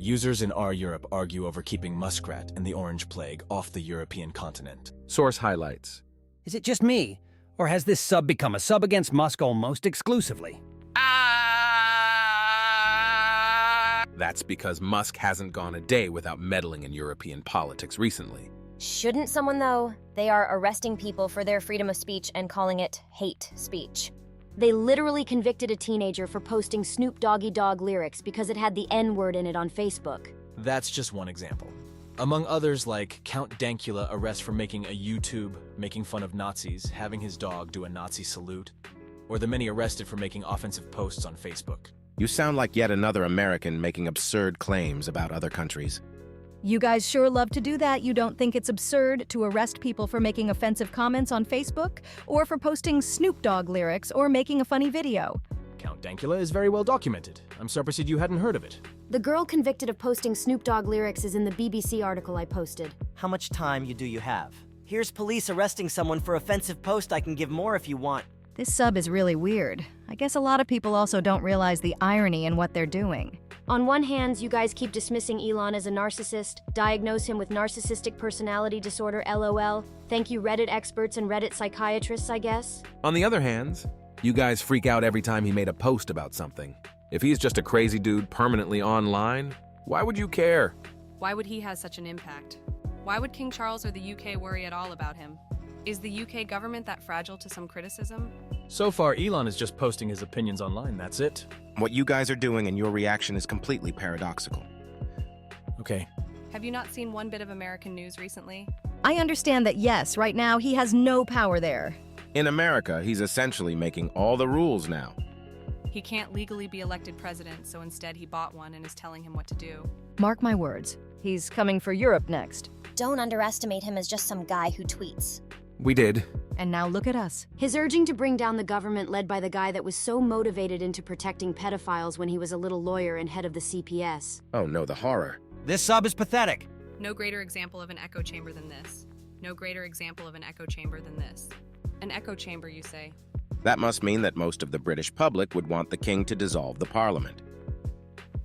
Users in rEurope argue over keeping Muskrat and the Orange Plague off the European continent. Source highlights. Is it just me? Or has this sub become a sub against Musk almost exclusively? That's because Musk hasn't gone a day without meddling in European politics recently. Shouldn't someone, though? They are arresting people for their freedom of speech and calling it hate speech. They literally convicted a teenager for posting Snoop Doggy Dogg lyrics because it had the N-word in it on Facebook. That's just one example. Among others like Count Dankula arrest for making a YouTube, making fun of Nazis, having his dog do a Nazi salute, or the many arrested for making offensive posts on Facebook. You sound like yet another American making absurd claims about other countries. You guys sure love to do that. You don't think it's absurd to arrest people for making offensive comments on Facebook, or for posting Snoop Dogg lyrics, or making a funny video? Count Dankula is very well documented. I'm surprised you hadn't heard of it. The girl convicted of posting Snoop Dogg lyrics is in the BBC article I posted. How much time do you have? Here's police arresting someone for offensive post. I can give more if you want. This sub is really weird. I guess a lot of people also don't realize the irony in what they're doing. On one hand, you guys keep dismissing Elon as a narcissist, diagnose him with narcissistic personality disorder, LOL. Thank you Reddit experts and Reddit psychiatrists, I guess. On the other hand, you guys freak out every time he made a post about something. If he's just a crazy dude permanently online, why would you care? Why would he have such an impact? Why would King Charles or the UK worry at all about him? Is the UK government that fragile to some criticism? So far, Elon is just posting his opinions online, that's it. What you guys are doing and your reaction is completely paradoxical. Okay. Have you not seen one bit of American news recently? I understand that yes, right now he has no power there. In America, he's essentially making all the rules now. He can't legally be elected president, so instead he bought one and is telling him what to do. Mark my words, he's coming for Europe next. Don't underestimate him as just some guy who tweets. We did. And now look at us. His urging to bring down the government led by the guy that was so motivated into protecting pedophiles when he was a little lawyer and head of the CPS. Oh no, the horror. This sub is pathetic. No greater example of an echo chamber than this. No greater example of an echo chamber than this. An echo chamber, you say? That must mean that most of the British public would want the king to dissolve the parliament.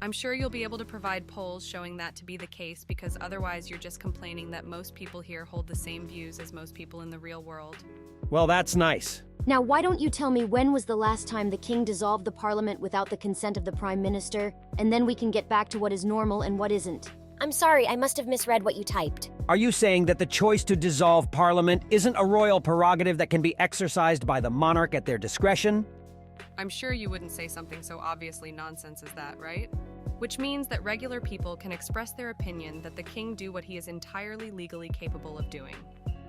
I'm sure you'll be able to provide polls showing that to be the case, because otherwise you're just complaining that most people here hold the same views as most people in the real world. Well, that's nice. Now, why don't you tell me when was the last time the king dissolved the parliament without the consent of the prime minister, and then we can get back to what is normal and what isn't. I'm sorry, I must have misread what you typed. Are you saying that the choice to dissolve Parliament isn't a royal prerogative that can be exercised by the monarch at their discretion? I'm sure you wouldn't say something so obviously nonsense as that, right? Which means that regular people can express their opinion that the king do what he is entirely legally capable of doing.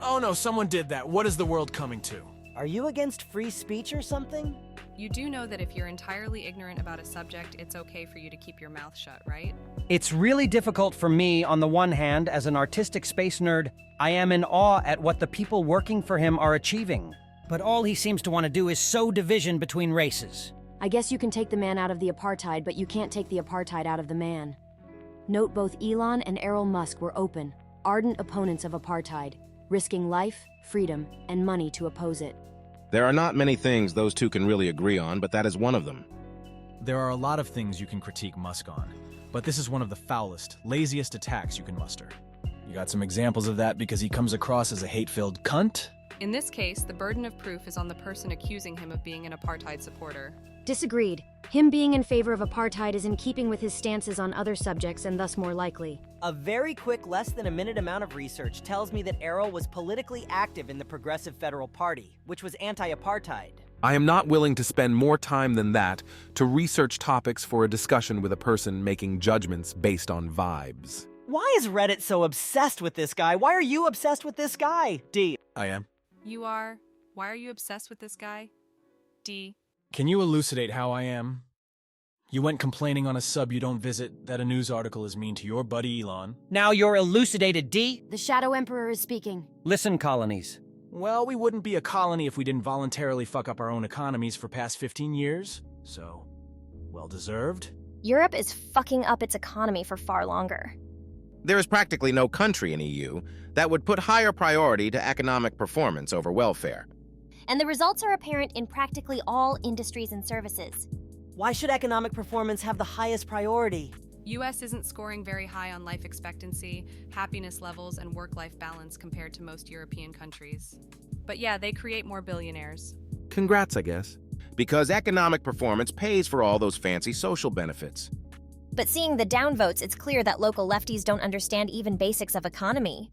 Oh no, someone did that. What is the world coming to? Are you against free speech or something? You do know that if you're entirely ignorant about a subject, it's okay for you to keep your mouth shut, right? It's really difficult for me, on the one hand, as an artistic space nerd, I am in awe at what the people working for him are achieving. But all he seems to want to do is sow division between races. I guess you can take the man out of the apartheid, but you can't take the apartheid out of the man. Note both Elon and Elon Musk were open, ardent opponents of apartheid, risking life, freedom, and money to oppose it. There are not many things those two can really agree on, but that is one of them. There are a lot of things you can critique Musk on, but this is one of the foulest, laziest attacks you can muster. You got some examples of that because he comes across as a hate-filled cunt? In this case, the burden of proof is on the person accusing him of being an apartheid supporter. Disagreed. Him being in favor of apartheid is in keeping with his stances on other subjects and thus more likely. A very quick, less than a minute amount of research tells me that Errol was politically active in the Progressive Federal Party, which was anti-apartheid. I am not willing to spend more time than that to research topics for a discussion with a person making judgments based on vibes. Why is Reddit so obsessed with this guy? Why are you obsessed with this guy, D? I am. You are? Why are you obsessed with this guy? D. Can you elucidate how I am? You went complaining on a sub you don't visit that a news article is mean to your buddy Elon. Now you're elucidated, D? The Shadow Emperor is speaking. Listen, colonies. Well, we wouldn't be a colony if we didn't voluntarily fuck up our own economies for past 15 years, so, well deserved. Europe is fucking up its economy for far longer. There is practically no country in EU that would put higher priority to economic performance over welfare. And the results are apparent in practically all industries and services. Why should economic performance have the highest priority? US isn't scoring very high on life expectancy, happiness levels, and work-life balance compared to most European countries. But yeah, they create more billionaires. Congrats, I guess. Because economic performance pays for all those fancy social benefits. But seeing the downvotes, it's clear that local lefties don't understand even basics of economy.